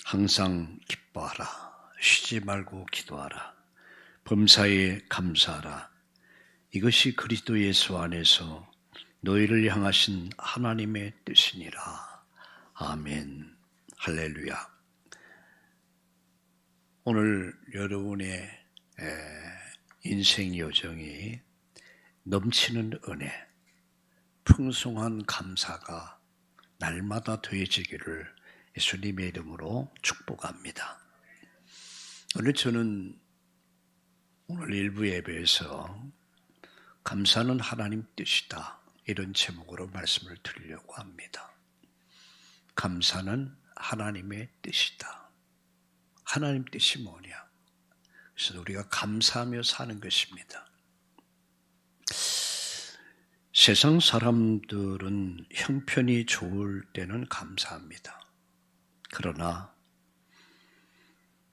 항상 기뻐하라. 쉬지 말고 기도하라. 범사에 감사하라. 이것이 그리스도 예수 안에서 너희를 향하신 하나님의 뜻이니라. 아멘. 할렐루야. 오늘 여러분의 인생 여정이 넘치는 은혜, 풍성한 감사가 날마다 더해지기를 예수님의 이름으로 축복합니다. 오늘 저는 오늘 일부 예배에서 감사는 하나님 뜻이다, 이런 제목으로 말씀을 드리려고 합니다. 감사는 하나님의 뜻이다. 하나님 뜻이 뭐냐? 그래서 우리가 감사하며 사는 것입니다. 세상 사람들은 형편이 좋을 때는 감사합니다. 그러나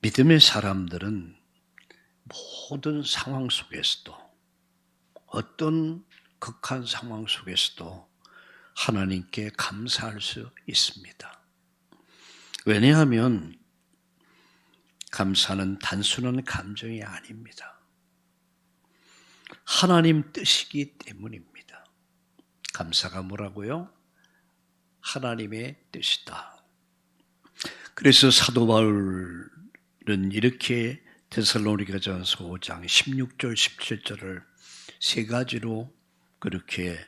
믿음의 사람들은 모든 상황 속에서도, 어떤 극한 상황 속에서도 하나님께 감사할 수 있습니다. 왜냐하면 감사는 단순한 감정이 아닙니다. 하나님 뜻이기 때문입니다. 감사가 뭐라고요? 하나님의 뜻이다. 그래서 사도 바울은 이렇게 데살로니가전서 5장 16절 17절을 세 가지로 그렇게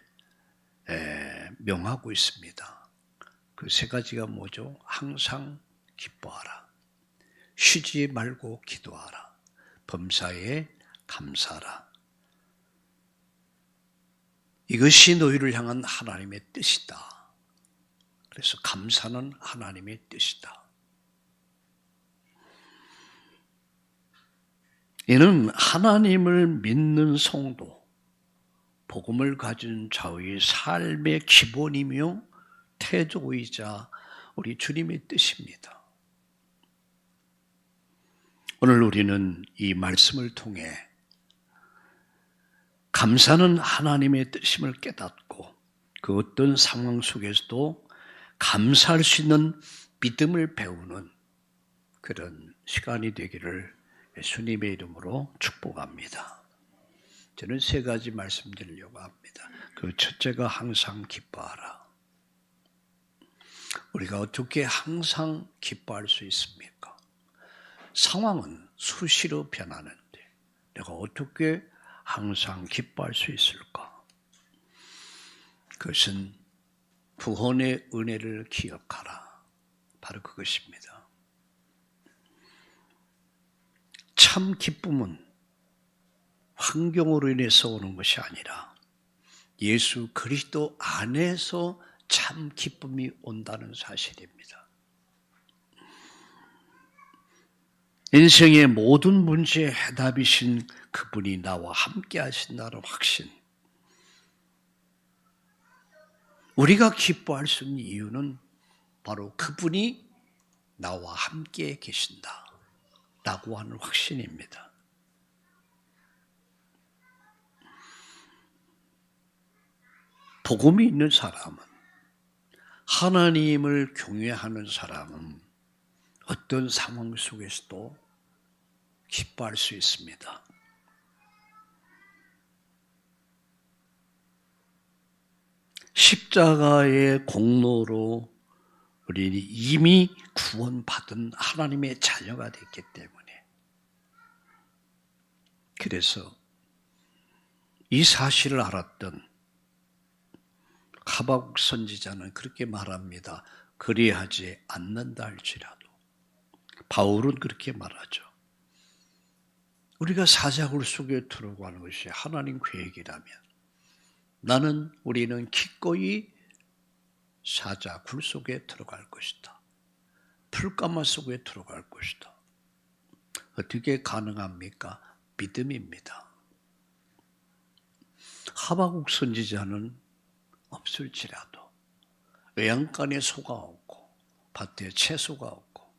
명하고 있습니다. 그 세 가지가 뭐죠? 항상 기뻐하라. 쉬지 말고 기도하라. 범사에 감사하라. 이것이 너희를 향한 하나님의 뜻이다. 그래서 감사는 하나님의 뜻이다. 이는 하나님을 믿는 성도, 복음을 가진 자의 삶의 기본이며 태도이자 우리 주님의 뜻입니다. 오늘 우리는 이 말씀을 통해 감사는 하나님의 뜻임을 깨닫고 그 어떤 상황 속에서도 감사할 수 있는 믿음을 배우는 그런 시간이 되기를 예수님의 이름으로 축복합니다. 저는 세 가지 말씀드리려고 합니다. 그 첫째가 항상 기뻐하라. 우리가 어떻게 항상 기뻐할 수 있습니까? 상황은 수시로 변하는데 내가 어떻게 항상 기뻐할 수 있을까? 그것은 구원의 은혜를 기억하라. 바로 그것입니다. 참 기쁨은 환경으로 인해서 오는 것이 아니라 예수 그리스도 안에서 참 기쁨이 온다는 사실입니다. 인생의 모든 문제의 해답이신 그분이 나와 함께 하신다는 확신. 우리가 기뻐할 수 있는 이유는 바로 그분이 나와 함께 계신다 라고 하는 확신입니다. 복음이 있는 사람은, 하나님을 경외하는 사람은 어떤 상황 속에서도 기뻐할 수 있습니다. 십자가의 공로로 우리는 이미 구원받은 하나님의 자녀가 됐기 때문에, 그래서 이 사실을 알았던 하박국 선지자는 그렇게 말합니다. 그리하지 않는다 할지라도. 바울은 그렇게 말하죠. 우리가 사자굴 속에 들어가는 것이 하나님 계획이라면 우리는 기꺼이 사자굴 속에 들어갈 것이다. 풀가마 속에 들어갈 것이다. 어떻게 가능합니까? 믿음입니다. 하박국 선지자는 없을지라도, 외양간에 소가 없고 밭에 채소가 없고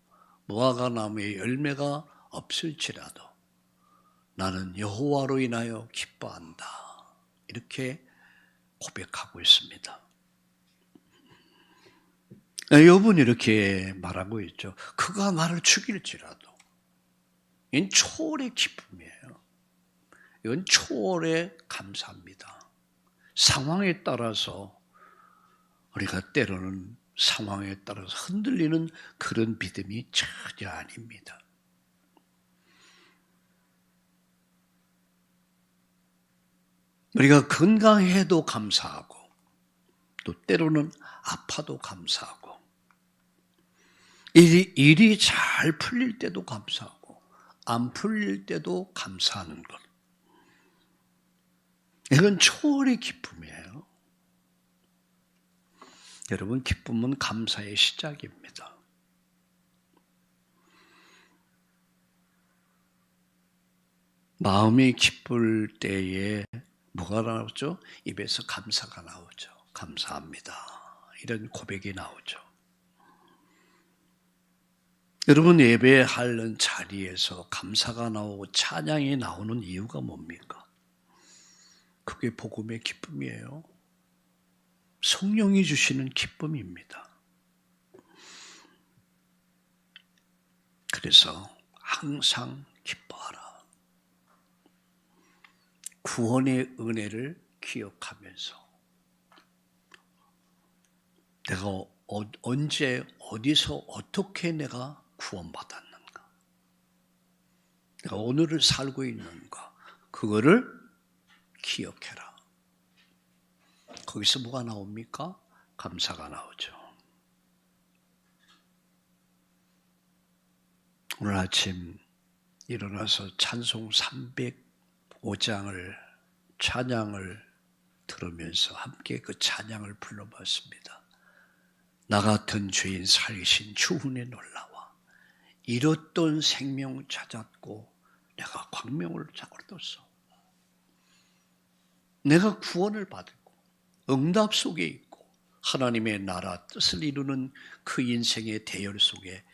무화과 나무에 열매가 없을지라도 나는 여호와로 인하여 기뻐한다, 이렇게 고백하고 있습니다. 욥은 이렇게 말하고 있죠. 그가 나를 죽일지라도. 이건 초월의 기쁨이에요. 이건 초월의 감사입니다. 상황에 따라서 우리가 때로는 상황에 따라서 흔들리는 그런 믿음이 전혀 아닙니다. 우리가 건강해도 감사하고 또 때로는 아파도 감사하고 일이 잘 풀릴 때도 감사하고 안 풀릴 때도 감사하는 것. 이건 초월의 기쁨이에요. 여러분, 기쁨은 감사의 시작입니다. 마음이 기쁠 때에 뭐가 나오죠? 입에서 감사가 나오죠. 감사합니다. 이런 고백이 나오죠. 여러분, 예배하는 자리에서 감사가 나오고 찬양이 나오는 이유가 뭡니까? 그게 복음의 기쁨이에요. 성령이 주시는 기쁨입니다. 그래서 항상 기뻐하라. 구원의 은혜를 기억하면서 내가 언제 어디서 어떻게 내가 구원받았는가, 내가 오늘을 살고 있는가, 그거를 기억해라. 거기서 뭐가 나옵니까? 감사가 나오죠. 오늘 아침 일어나서 찬송 305장을 찬양을 들으면서 함께 그 찬양을 불러봤습니다. 나 같은 죄인 살리신 주 은혜 놀라와 잃었던 생명 찾았고 내가 광명을 얻었어. 내가 구원을 받았고 응답 속에 있고 하나님의 나라 뜻을 이루는 그 인생의 대열 속에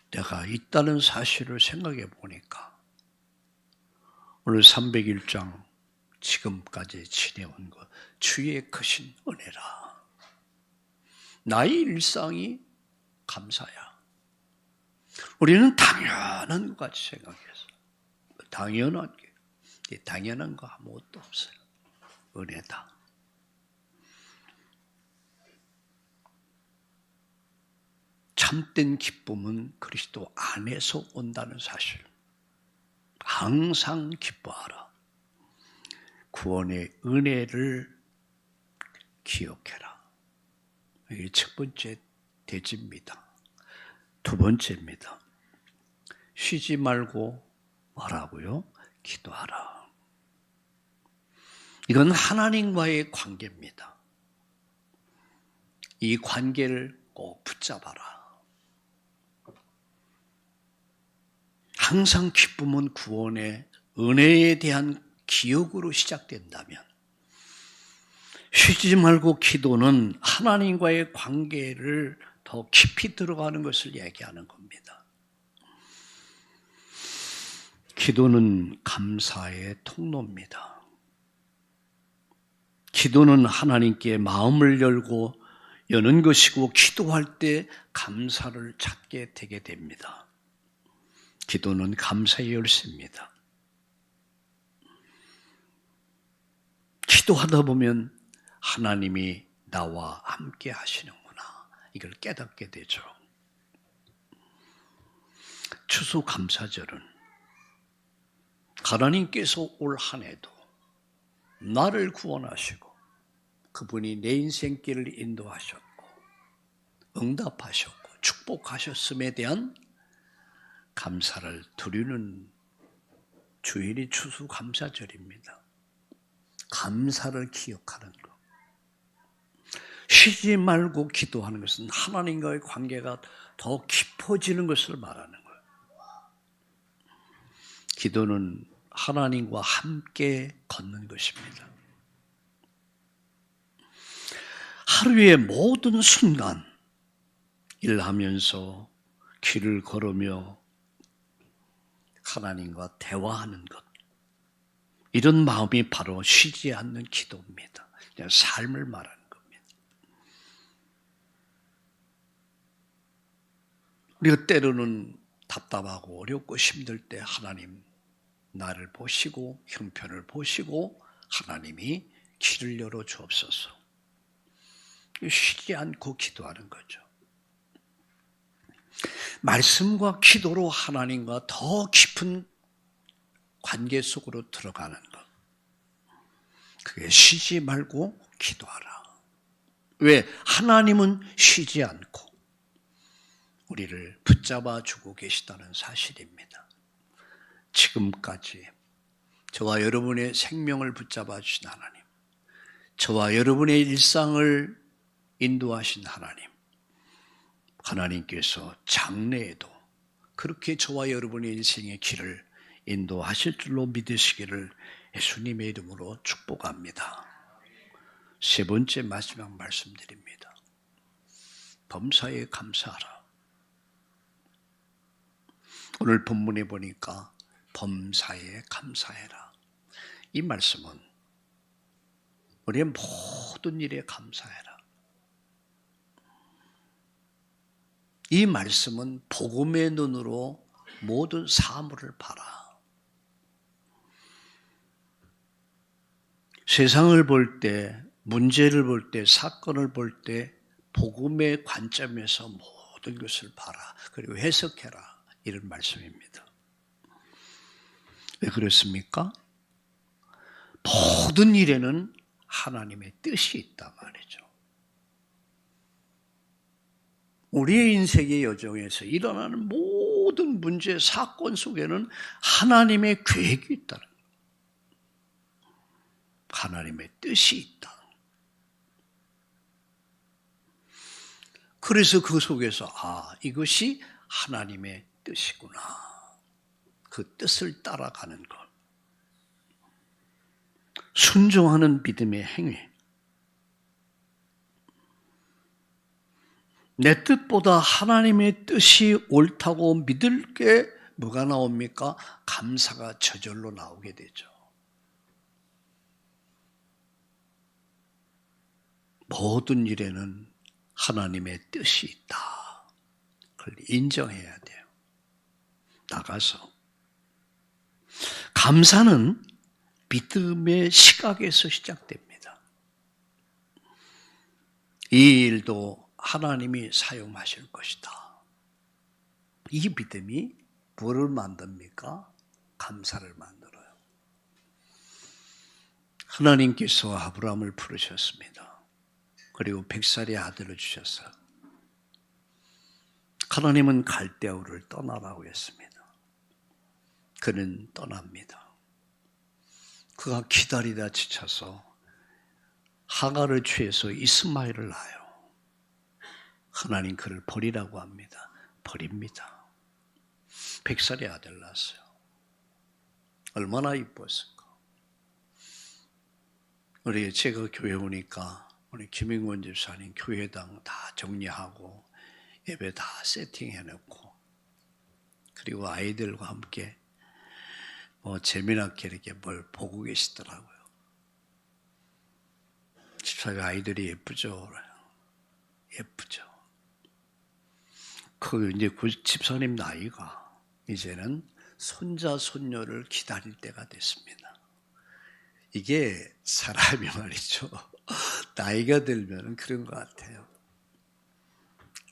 내가 있다는 사실을 생각해 보니까 오늘 301장 지금까지 지내온 것 주의 크신 은혜라. 나의 일상이 감사야. 우리는 당연한 것 같이 생각해서 당연한 게 당연한 거 아무것도 없어요. 은혜다. 참된 기쁨은 그리스도 안에서 온다는 사실. 항상 기뻐하라. 구원의 은혜를 기억해라. 이게 첫 번째 대지입니다. 두 번째입니다. 쉬지 말고 뭐라고요? 기도하라. 이건 하나님과의 관계입니다. 이 관계를 꼭 붙잡아라. 항상 기쁨은 구원의 은혜에 대한 기억으로 시작된다면 쉬지 말고 기도는 하나님과의 관계를 더 깊이 들어가는 것을 얘기하는 겁니다. 기도는 감사의 통로입니다. 기도는 하나님께 마음을 열고 여는 것이고 기도할 때 감사를 찾게 되게 됩니다. 기도는 감사의 열쇠입니다. 기도하다 보면 하나님이 나와 함께 하시는구나. 이걸 깨닫게 되죠. 추수감사절은 하나님께서 올 한 해도 나를 구원하시고 그분이 내 인생길을 인도하셨고 응답하셨고 축복하셨음에 대한 감사를 드리는 주일이 추수감사절입니다. 감사를 기억하는 것. 쉬지 말고 기도하는 것은 하나님과의 관계가 더 깊어지는 것을 말하는 거예요. 기도는 하나님과 함께 걷는 것입니다. 하루의 모든 순간 일하면서 길을 걸으며 하나님과 대화하는 것, 이런 마음이 바로 쉬지 않는 기도입니다. 그냥 삶을 말하는 겁니다. 우리가 때로는 답답하고 어렵고 힘들 때 하나님 나를 보시고 형편을 보시고 하나님이 길을 열어 주옵소서. 쉬지 않고 기도하는 거죠. 말씀과 기도로 하나님과 더 깊은 관계 속으로 들어가는 것. 그게 쉬지 말고 기도하라. 왜? 하나님은 쉬지 않고 우리를 붙잡아 주고 계시다는 사실입니다. 지금까지 저와 여러분의 생명을 붙잡아 주신 하나님, 저와 여러분의 일상을 인도하신 하나님, 하나님께서 장래에도 그렇게 저와 여러분의 인생의 길을 인도하실 줄로 믿으시기를 예수님의 이름으로 축복합니다. 세 번째 마지막 말씀드립니다. 범사에 감사하라. 오늘 본문에 보니까 범사에 감사해라. 이 말씀은 우리의 모든 일에 감사해라. 이 말씀은 복음의 눈으로 모든 사물을 봐라. 세상을 볼 때, 문제를 볼 때, 사건을 볼 때 복음의 관점에서 모든 것을 봐라. 그리고 해석해라. 이런 말씀입니다. 왜 그렇습니까? 모든 일에는 하나님의 뜻이 있단 말이죠. 우리의 인생의 여정에서 일어나는 모든 문제, 사건 속에는 하나님의 계획이 있다는 거예요. 하나님의 뜻이 있다. 그래서 그 속에서 이것이 하나님의 뜻이구나. 그 뜻을 따라가는 것. 순종하는 믿음의 행위. 내 뜻보다 하나님의 뜻이 옳다고 믿을 게 뭐가 나옵니까? 감사가 저절로 나오게 되죠. 모든 일에는 하나님의 뜻이 있다. 그걸 인정해야 돼요. 나가서. 감사는 믿음의 시각에서 시작됩니다. 이 일도 하나님이 사용하실 것이다. 이 믿음이 뭐를 만듭니까? 감사를 만들어요. 하나님께서 아브라함을 부르셨습니다. 그리고 100살의 아들을 주셨어요. 하나님은 갈대아우를 떠나라고 했습니다. 그는 떠납니다. 그가 기다리다 지쳐서 하갈을 취해서 이스마엘을 낳아요. 하나님 그를 버리라고 합니다. 버립니다. 100살의 아들 낳았어요. 얼마나 이뻤을까. 우리 제가 교회 오니까 우리 김ing원 집사님 교회당 다 정리하고 예배 다 세팅해놓고 그리고 아이들과 함께 재미나게 이렇게 뭘 보고 계시더라고요. 집사가 아이들이 예쁘죠? 예쁘죠. 이제 집사님 나이가 이제는 손자, 손녀를 기다릴 때가 됐습니다. 이게 사람이 말이죠. 나이가 들면 그런 것 같아요.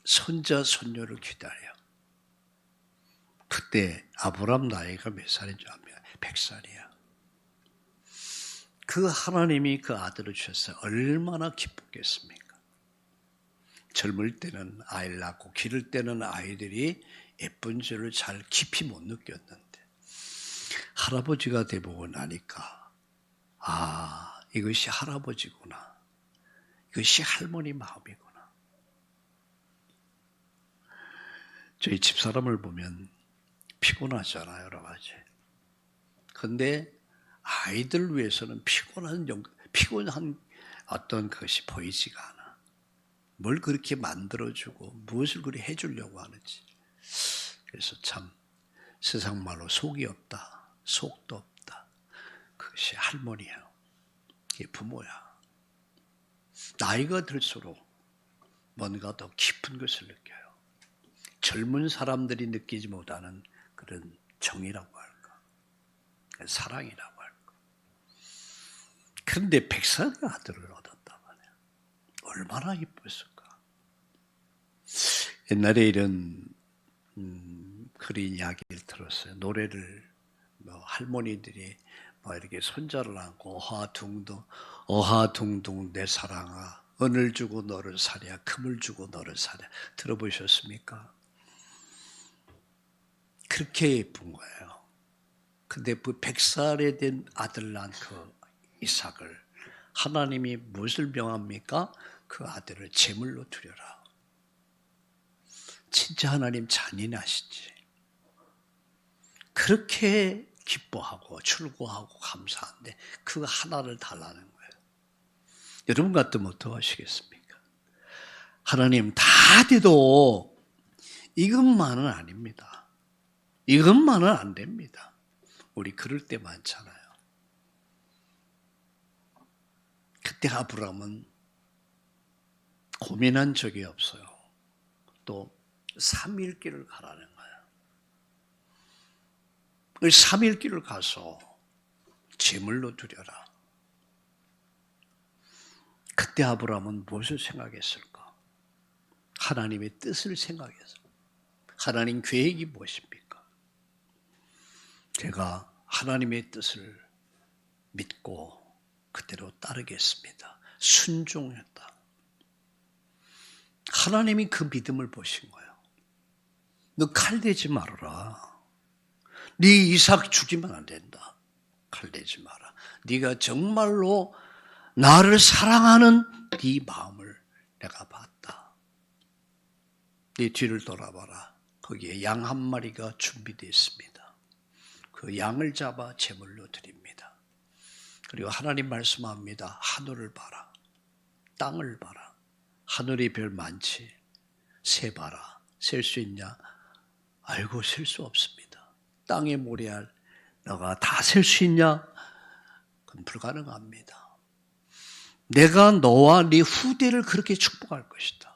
손자, 손녀를 기다려. 그때 아브람 나이가 몇 살인 줄 압니까? 100살이야. 그 하나님이 그 아들을 주셨어요. 얼마나 기쁘겠습니까? 젊을 때는 아이를 낳고 기를 때는 아이들이 예쁜 줄을 잘 깊이 못 느꼈는데 할아버지가 돼보고 나니까 이것이 할아버지구나. 이것이 할머니 마음이구나. 저희 집사람을 보면 피곤하잖아요, 여러 가지. 근데 아이들 위해서는 피곤한 어떤 것이 보이지가 않아. 뭘 그렇게 만들어주고 무엇을 그리 해주려고 하는지. 그래서 참 세상 말로 속이 없다. 속도 없다. 그것이 할머니야. 이게 부모야. 나이가 들수록 뭔가 더 깊은 것을 느껴요. 젊은 사람들이 느끼지 못하는 그런 정이라고 할까, 사랑이라고 할까. 그런데 백살의 아들을 얻었단 말이야. 얼마나 이뻤을까. 옛날에 이런 그런 이야기를 들었어요. 노래를 할머니들이 이렇게 손자를 안고 어하둥둥 내 사랑아 은을 주고 너를 사랴 금을 주고 너를 사랴 들어보셨습니까? 그렇게 예쁜 거예요. 근데 그 100살에 된 아들 낳은 그 이삭을 하나님이 무엇을 명합니까? 그 아들을 제물로 드려라. 진짜 하나님 잔인하시지. 그렇게 기뻐하고 출고하고 감사한데 그 하나를 달라는 거예요. 여러분 같으면 어떡하시겠습니까? 하나님 다 돼도 이것만은 아닙니다. 이것만은 안 됩니다. 우리 그럴 때 많잖아요. 그때 아브라함은 고민한 적이 없어요. 또 3일 길을 가라는 거예요. 3일 길을 가서 제물로 드려라. 그때 아브라함은 무엇을 생각했을까? 하나님의 뜻을 생각해서. 하나님 계획이 무엇입니까? 제가 하나님의 뜻을 믿고 그대로 따르겠습니다. 순종했다. 하나님이 그 믿음을 보신 거예요. 너 칼대지 말아라. 네 이삭 죽이면 안 된다. 칼대지 마라. 네가 정말로 나를 사랑하는 네 마음을 내가 봤다. 네 뒤를 돌아봐라. 거기에 양 한 마리가 준비되어 있습니다. 그 양을 잡아 제물로 드립니다. 그리고 하나님 말씀합니다. 하늘을 봐라. 땅을 봐라. 하늘의 별 많지. 세 봐라. 셀 수 있냐? 아이고 셀 수 없습니다. 땅의 모래알 너가 다 셀 수 있냐? 그건 불가능합니다. 내가 너와 네 후대를 그렇게 축복할 것이다.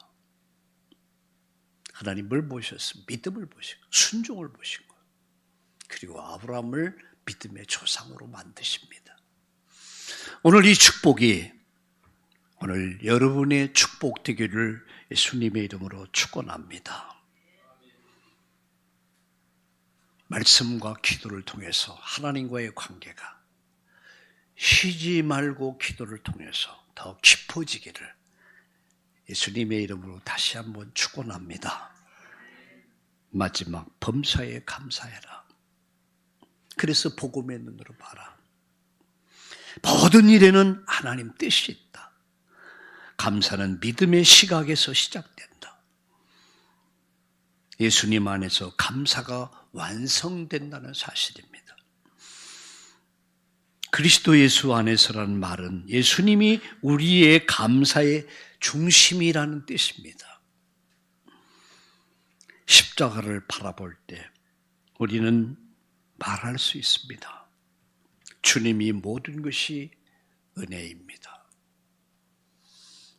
하나님 뭘 보셨어요? 믿음을 보시고 순종을 보신 거예요. 그리고 아브라함을 믿음의 조상으로 만드십니다. 오늘 이 축복이 오늘 여러분의 축복 되기를 예수님의 이름으로 축원합니다. 말씀과 기도를 통해서 하나님과의 관계가 쉬지 말고 기도를 통해서 더 깊어지기를 예수님의 이름으로 다시 한번 축원합니다. 마지막 범사에 감사해라. 그래서 복음의 눈으로 봐라. 모든 일에는 하나님 뜻이 있다. 감사는 믿음의 시각에서 시작된다. 예수님 안에서 감사가 완성된다는 사실입니다. 그리스도 예수 안에서라는 말은 예수님이 우리의 감사의 중심이라는 뜻입니다. 십자가를 바라볼 때 우리는 말할 수 있습니다. 주님이 모든 것이 은혜입니다.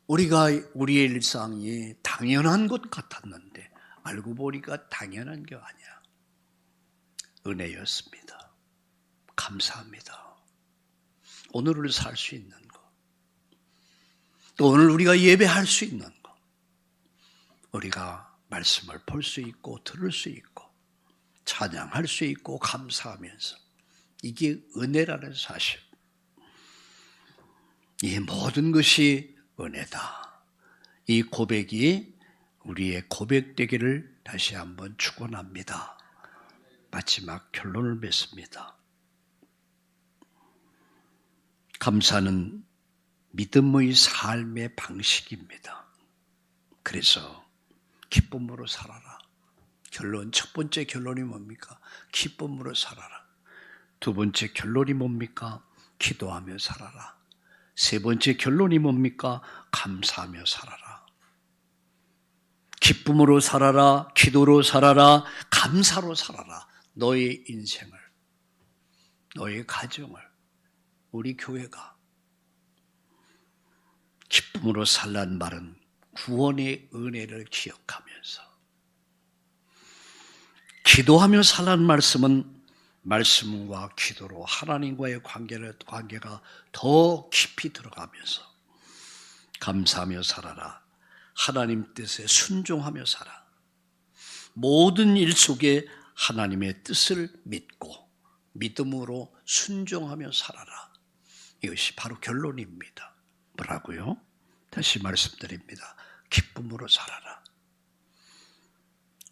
우리가 우리의 일상이 당연한 것 같았는데 알고 보니까 당연한 게 아니야. 은혜였습니다. 감사합니다. 오늘을 살 수 있는 것, 또 오늘 우리가 예배할 수 있는 것, 우리가 말씀을 볼 수 있고 들을 수 있고 찬양할 수 있고 감사하면서 이게 은혜라는 사실. 이 모든 것이 은혜다. 이 고백이 우리의 고백되기를 다시 한번 축원합니다. 마지막 결론을 맺습니다. 감사는 믿음의 삶의 방식입니다. 그래서 기쁨으로 살아라. 첫 번째 결론이 뭡니까? 기쁨으로 살아라. 두 번째 결론이 뭡니까? 기도하며 살아라. 세 번째 결론이 뭡니까? 감사하며 살아라. 기쁨으로 살아라. 기도로 살아라. 감사로 살아라. 너의 인생을, 너의 가정을, 우리 교회가 기쁨으로 살란 말은 구원의 은혜를 기억하면서 기도하며 살라는 말씀은 말씀과 기도로 하나님과의 관계가 더 깊이 들어가면서 감사하며 살아라. 하나님 뜻에 순종하며 살아. 모든 일 속에 하나님의 뜻을 믿고 믿음으로 순종하며 살아라. 이것이 바로 결론입니다. 뭐라고요? 다시 말씀드립니다. 기쁨으로 살아라.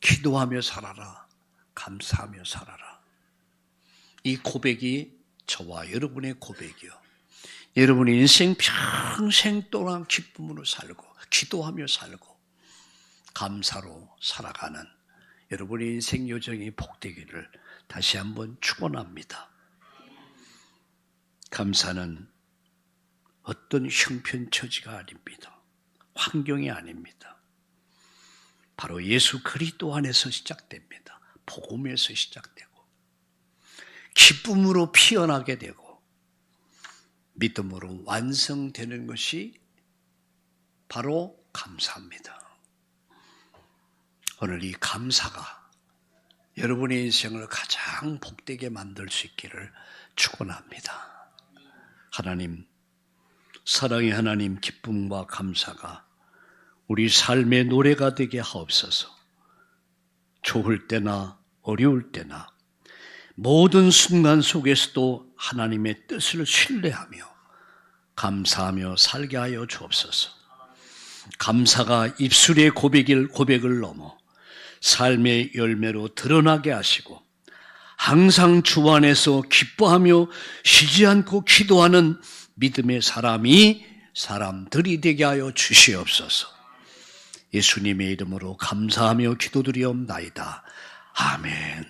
기도하며 살아라. 감사하며 살아라. 이 고백이 저와 여러분의 고백이요. 여러분의 인생 평생 동안 기쁨으로 살고 기도하며 살고 감사로 살아가는 여러분의 인생 여정이 복되기를 다시 한번 축원합니다. 감사는 어떤 형편처지가 아닙니다. 환경이 아닙니다. 바로 예수 그리스도 안에서 시작됩니다. 복음에서 시작되고 기쁨으로 피어나게 되고 믿음으로 완성되는 것이 바로 감사입니다. 오늘 이 감사가 여러분의 인생을 가장 복되게 만들 수 있기를 축원합니다. 하나님, 사랑의 하나님, 기쁨과 감사가 우리 삶의 노래가 되게 하옵소서. 좋을 때나 어려울 때나 모든 순간 속에서도 하나님의 뜻을 신뢰하며 감사하며 살게 하여 주옵소서. 감사가 입술의 고백을 넘어 삶의 열매로 드러나게 하시고 항상 주 안에서 기뻐하며 쉬지 않고 기도하는 믿음의 사람들이 되게 하여 주시옵소서. 예수님의 이름으로 감사하며 기도드리옵나이다. 아멘.